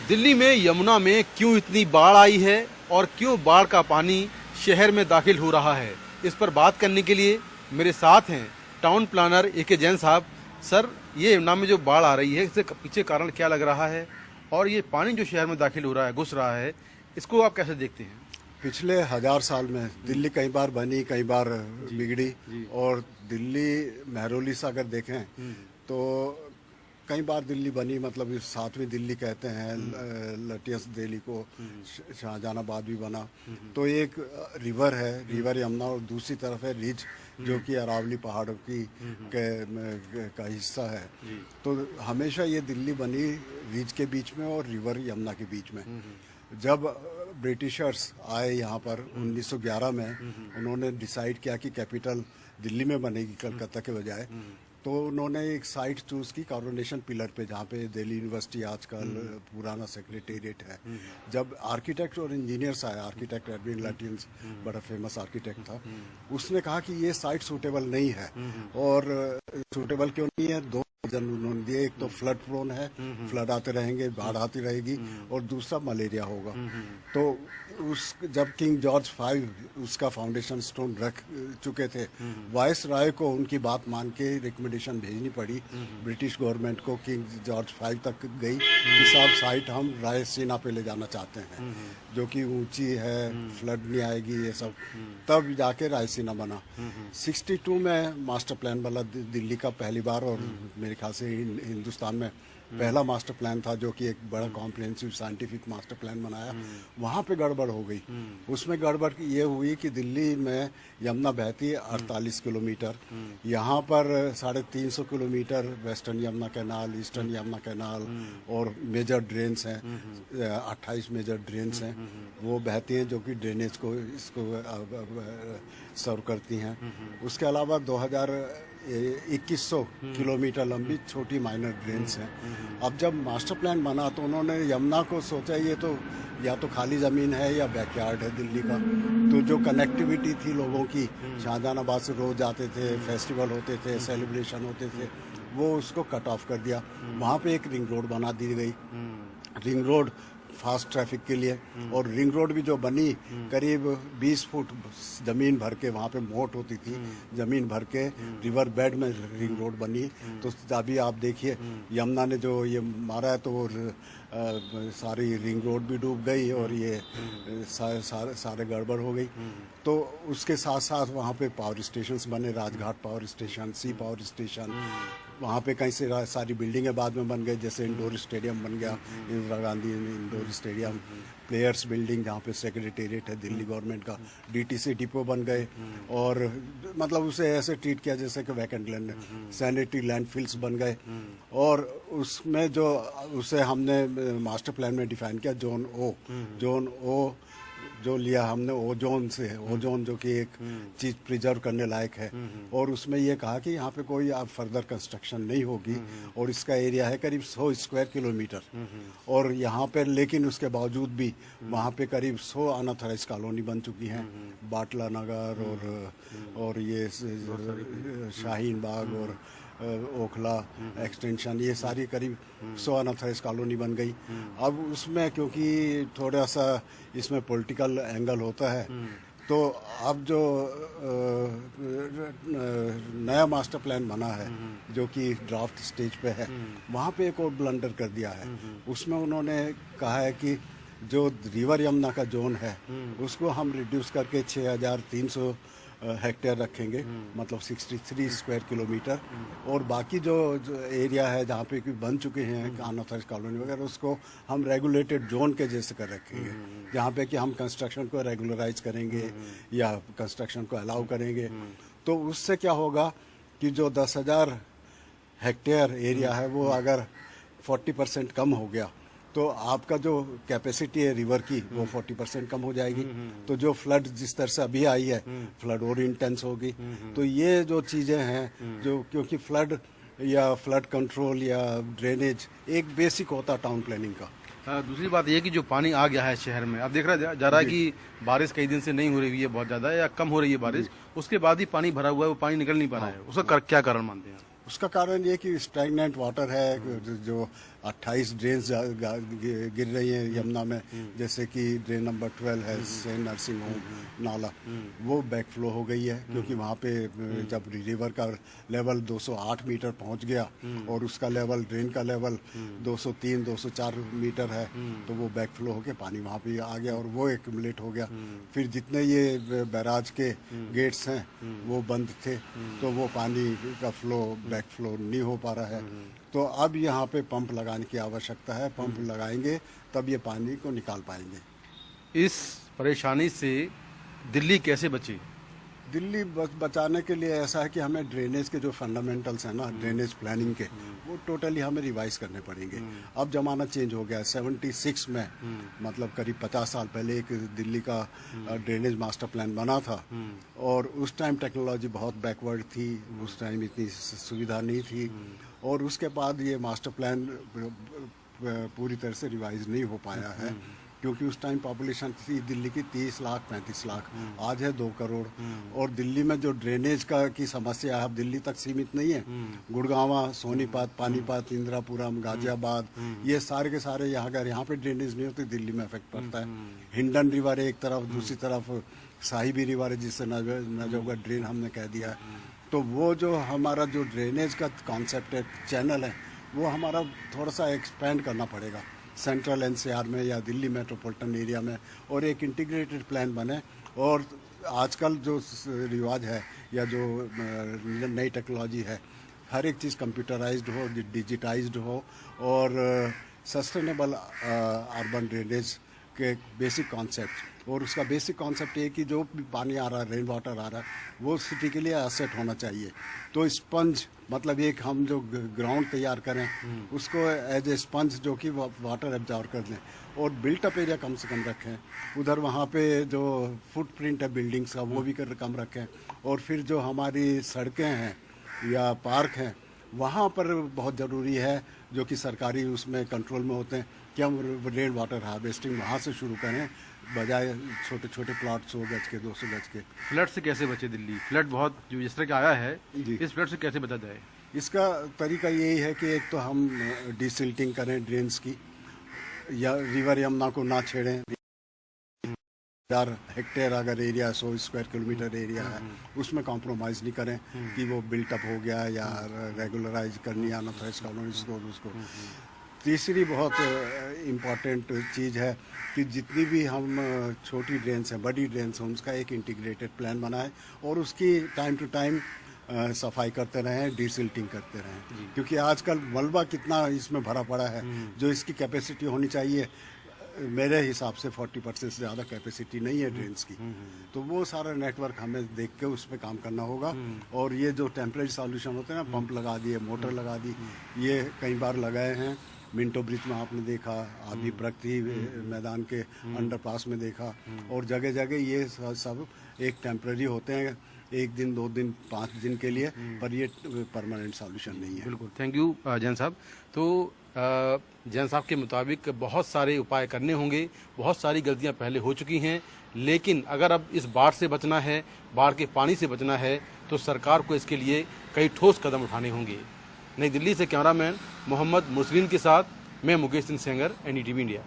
दिल्ली में यमुना में क्यों इतनी बाढ़ आई है और क्यों बाढ़ का पानी शहर में दाखिल हो रहा है, इस पर बात करने के लिए मेरे साथ हैं टाउन प्लानर ए.के. जैन साहब। सर, ये यमुना में जो बाढ़ आ रही है, इसके पीछे कारण क्या लग रहा है और ये पानी जो शहर में दाखिल हो रहा है, घुस रहा है, इसको आप कैसे देखते हैं? पिछले 1000 साल में दिल्ली कई बार बनी, कई बार बिगड़ी। और दिल्ली महरौली से अगर देखें तो कई बार दिल्ली बनी, मतलब सातवीं दिल्ली कहते हैं। लटियस दिल्ली को शाहजहानाबाद भी बना। तो एक रिवर है, रिवर यमुना, और दूसरी तरफ है रिज, जो कि अरावली पहाड़ों की का हिस्सा है। तो हमेशा ये दिल्ली बनी रिज के बीच में और रिवर यमुना के बीच में। जब ब्रिटिशर्स आए यहाँ पर 1911 में, उन्होंने डिसाइड किया कि कैपिटल दिल्ली में बनेगी कलकत्ता के बजाय। तो उन्होंने एक साइट चूज की कोरोनेशन पिलर पे, जहाँ पे दिल्ली यूनिवर्सिटी आजकल पुराना सेक्रेटेरिएट है। जब आर्किटेक्ट और इंजीनियर्स आए, आर्किटेक्ट एडविन लैटियंस बड़ा फेमस आर्किटेक्ट था, उसने कहा कि ये साइट सूटेबल नहीं है। और सूटेबल क्यों नहीं है? दो रीजन उन्होंने दिए। एक तो फ्लड प्रोन है, फ्लड आते रहेंगे, बाढ़ आती रहेगी, और दूसरा मलेरिया होगा। तो जब किंग जॉर्ज V उसका फाउंडेशन स्टोन रख चुके थे, वाइस राय को उनकी बात मान के रिकमेंडेशन भेजनी पड़ी ब्रिटिश गवर्नमेंट को। किंग जॉर्ज V तक गई कि साहब साइट हम रायसीना पे ले जाना चाहते हैं, जो कि ऊंची है, फ्लड नहीं आएगी, ये सब। तब जाके रायसीना बना। 62 में मास्टर प्लान बना दिल्ली का पहली बार, और मेरे ख्याल से हिंदुस्तान में पहला मास्टर प्लान था, जो कि एक बड़ा कॉम्प्रिहेंसिव साइंटिफिक मास्टर प्लान बनाया। वहाँ पे गड़बड़ हो गई। उसमें गड़बड़ ये हुई कि दिल्ली में यमुना बहती है 48 किलोमीटर, यहाँ पर 350 kilometre western Yamuna canal, eastern Yamuna canal, और मेजर ड्रेन्स हैं, 28 मेजर ड्रेन्स हैं, वो बहती हैं, जो कि ड्रेनेज को इसको सर्व करती हैं। उसके अलावा 2100 किलोमीटर लंबी छोटी माइनर ड्रेन्स हैं। अब जब मास्टर प्लान बना तो उन्होंने यमुना को सोचा ये तो या तो खाली ज़मीन है या बैकयार्ड है दिल्ली का। तो जो कनेक्टिविटी थी लोगों की, शाहजहानाबाद से रोज आते थे, फेस्टिवल होते थे, सेलिब्रेशन होते थे, वो उसको कट ऑफ कर दिया। वहाँ पे एक रिंग रोड बना दी गई, रिंग रोड फास्ट ट्रैफिक के लिए। और रिंग रोड भी जो बनी, करीब 20 फुट जमीन भर के, वहाँ पे मोट होती थी, जमीन भर के रिवर बेड में रिंग रोड बनी। तो अभी आप देखिए यमुना ने जो ये मारा है, तो वो सारी रिंग रोड भी डूब गई, और ये सारे गड़बड़ हो गई। तो उसके साथ साथ वहाँ पे पावर स्टेशंस बने, राजघाट पावर स्टेशन, सी पावर स्टेशन। वहाँ पे कहीं से सारी बिल्डिंगें बाद में बन गई, जैसे इंडोर स्टेडियम बन गया, Indira Gandhi indoor stadium, players building जहाँ पे सेक्रेटेरिएट है दिल्ली गवर्नमेंट का, डीटीसी डिपो बन गए। और मतलब उसे ऐसे ट्रीट किया जैसे कि वैकेंट लैंड, सैनिटरी लैंडफिल्स बन गए। और उसमें जो उसे हमने मास्टर प्लान में डिफाइन किया जोन ओ जो लिया हमने ओजोन से, ओजोन जो कि एक चीज प्रिजर्व करने लायक है। और उसमें ये कहा कि यहाँ पे कोई अब फर्दर कंस्ट्रक्शन नहीं होगी, और इसका एरिया है करीब 100 स्क्वायर किलोमीटर। और यहाँ पे लेकिन उसके बावजूद भी वहाँ पे करीब 100 अनऑथराइज कॉलोनी बन चुकी हैं, बाटला नगर और ये शाहीन बाग और ओखला एक्सटेंशन, ये सारी करीब 100 अनऑथराइज कॉलोनी बन गई। अब उसमें क्योंकि थोड़ा सा इसमें पॉलिटिकल एंगल होता है, तो अब जो नया मास्टर प्लान बना है, जो कि ड्राफ्ट स्टेज पे है, वहाँ पे एक और ब्लंडर कर दिया है। उसमें उन्होंने कहा है कि जो रिवर यमुना का जोन है, उसको हम रिड्यूस करके 6300 हेक्टेयर रखेंगे, मतलब 63 स्क्वायर किलोमीटर। और बाकी जो एरिया है जहाँ पे बन चुके हैं अनऑथराइज कॉलोनी वगैरह, उसको हम रेगुलेटेड जोन के जैसे कर रखेंगे, जहाँ पे कि हम कंस्ट्रक्शन को रेगुलराइज करेंगे या कंस्ट्रक्शन को अलाउ करेंगे। तो उससे क्या होगा कि जो 10,000 हेक्टेयर एरिया है, वो अगर 40% कम हो गया, तो आपका जो कैपेसिटी है रिवर की, वो 40% कम हो जाएगी। तो जो फ्लड जिस तरह से अभी आई है, फ्लड और इंटेंस होगी। तो ये जो चीज़ें हैं, जो क्योंकि फ्लड या फ्लड कंट्रोल या ड्रेनेज एक बेसिक होता है टाउन प्लानिंग का। दूसरी बात यह कि जो पानी आ गया है शहर में, अब देख रहा जा रहा है कि बारिश कई दिन से नहीं हो रही है, बहुत ज़्यादा या कम हो रही है बारिश, उसके बाद ही पानी भरा हुआ है, वो पानी निकल नहीं पा रहा है। उसका क्या कारण मानते हैं? उसका कारण ये कि स्टैग्नेंट वाटर है, जो 28 ड्रेन गिर रही हैं यमुना में, जैसे कि ड्रेन नंबर 12 है सेंट नर्सिंग होम नाला, वो बैकफ्लो हो गई है क्योंकि वहाँ पे जब रिवर का लेवल 208 मीटर पहुँच गया और उसका लेवल ड्रेन का लेवल 203-204 मीटर है, तो वो बैकफ्लो होके पानी वहाँ पे आ गया और वो एक्यूमुलेट हो गया। फिर जितने ये बैराज के गेट्स हैं वो बंद थे, तो वो पानी का फ्लो बैकफ्लो नहीं हो पा रहा है। तो अब यहाँ पे पंप लगाने की आवश्यकता है, पंप लगाएंगे तब ये पानी को निकाल पाएंगे। इस परेशानी से दिल्ली कैसे बचे? दिल्ली बचाने के लिए ऐसा है कि हमें ड्रेनेज के जो फंडामेंटल्स हैं ना, ड्रेनेज प्लानिंग के, वो टोटली हमें रिवाइज करने पड़ेंगे। अब जमाना चेंज हो गया है। 76 में मतलब करीब 50 साल पहले एक दिल्ली का ड्रेनेज मास्टर प्लान बना था और उस टाइम टेक्नोलॉजी बहुत बैकवर्ड थी, उस टाइम इतनी सुविधा नहीं थी और उसके बाद ये मास्टर प्लान पूरी तरह से रिवाइज नहीं हो पाया है क्योंकि उस टाइम पॉपुलेशन थी दिल्ली की 30 लाख 35 लाख, आज है 2 करोड़। और दिल्ली में जो ड्रेनेज का की समस्या है अब दिल्ली तक सीमित नहीं है, गुड़गांवा, सोनीपत, पानीपत, इंदिरापुरम, गाजियाबाद, ये सारे के सारे यहाँ अगर यहाँ पे ड्रेनेज नहीं होती दिल्ली में इफेक्ट पड़ता है। हिंडन रिवर है एक तरफ, दूसरी तरफ साहिबी रिवर है जिससे नजोगा ड्रेन हमने कह दिया है। तो वो जो हमारा जो ड्रेनेज का कॉन्सेप्ट है, चैनल है, वो हमारा थोड़ा सा एक्सपेंड करना पड़ेगा सेंट्रल एनसीआर में या दिल्ली मेट्रोपॉलिटन एरिया में, और एक इंटीग्रेटेड प्लान बने। और आजकल जो रिवाज है या जो नई टेक्नोलॉजी है, हर एक चीज़ कंप्यूटराइज्ड हो, डिजिटाइज्ड हो और सस्टेनेबल अर्बन ड्रेनेज के बेसिक कॉन्सेप्ट। और उसका बेसिक कॉन्सेप्ट ये कि जो भी पानी आ रहा है, रेन वाटर आ रहा है, वो सिटी के लिए एसेट होना चाहिए। तो स्पंज मतलब एक हम जो ग्राउंड तैयार करें उसको एज ए स्पंज जो कि वाटर एब्जॉर्ब कर दें और बिल्टअप एरिया कम से कम रखें। उधर वहाँ पे जो फुटप्रिंट है बिल्डिंग्स का वो भी कम रखें। और फिर जो हमारी सड़कें हैं या पार्क हैं वहाँ पर बहुत ज़रूरी है जो कि सरकारी उसमें कंट्रोल में होते हैं कि हम रेन वाटर हार्वेस्टिंग वहाँ से शुरू करें बजाय छोटे छोटे प्लॉट 100 गज के 200 गज के। फ्लड से कैसे बचे दिल्ली? फ्लड बहुत जो जिस तरह का आया है, इस फ्लड से कैसे बचा जाए? इसका तरीका यही है कि एक तो हम डिसिल्टिंग करें ड्रेन्स की, या रिवर यमुना को ना छेड़ें। 1000 हेक्टेयर अगर एरिया 100 स्क्वायर किलोमीटर एरिया है उसमें कॉम्प्रोमाइज़ नहीं करें कि वो बिल्टअप हो गया या रेगुलराइज करनी आना था इसका उसको। तीसरी बहुत इम्पॉर्टेंट चीज़ है कि जितनी भी हम छोटी ड्रेन्स हैं, बड़ी ड्रेन्स हैं, उसका एक इंटीग्रेटेड प्लान बनाए और उसकी टाइम टू टाइम सफाई करते रहें, डिसिल्टिंग करते रहें। क्योंकि आजकल मलबा कितना इसमें भरा पड़ा है, जो इसकी कैपेसिटी होनी चाहिए मेरे हिसाब से 40% से ज़्यादा कैपेसिटी नहीं है ड्रेन्स की। तो वो सारा नेटवर्क हमें देख के उस पर काम करना होगा। और ये जो टेम्परेरी सॉल्यूशन होते हैं ना, पंप लगा दिए, मोटर लगा दी, ये कई बार लगाए हैं। मिंटो ब्रिज में आपने देखा, आदि प्रगति मैदान के अंडरपास में देखा, और जगह जगह ये सब एक टेम्परेरी होते हैं, 1 दिन 2 दिन 5 दिन के लिए, पर ये परमानेंट सॉल्यूशन नहीं है। बिल्कुल, थैंक यू जैन साहब। तो जैन साहब के मुताबिक बहुत सारे उपाय करने होंगे, बहुत सारी गलतियां पहले हो चुकी हैं, लेकिन अगर अब इस बाढ़ से बचना है, बाढ़ के पानी से बचना है, तो सरकार को इसके लिए कई ठोस कदम उठाने होंगे। नई दिल्ली से कैमरामैन मोहम्मद मुरसलीन के साथ मैं मुकेश सिंह सेंगर, NDTV इंडिया।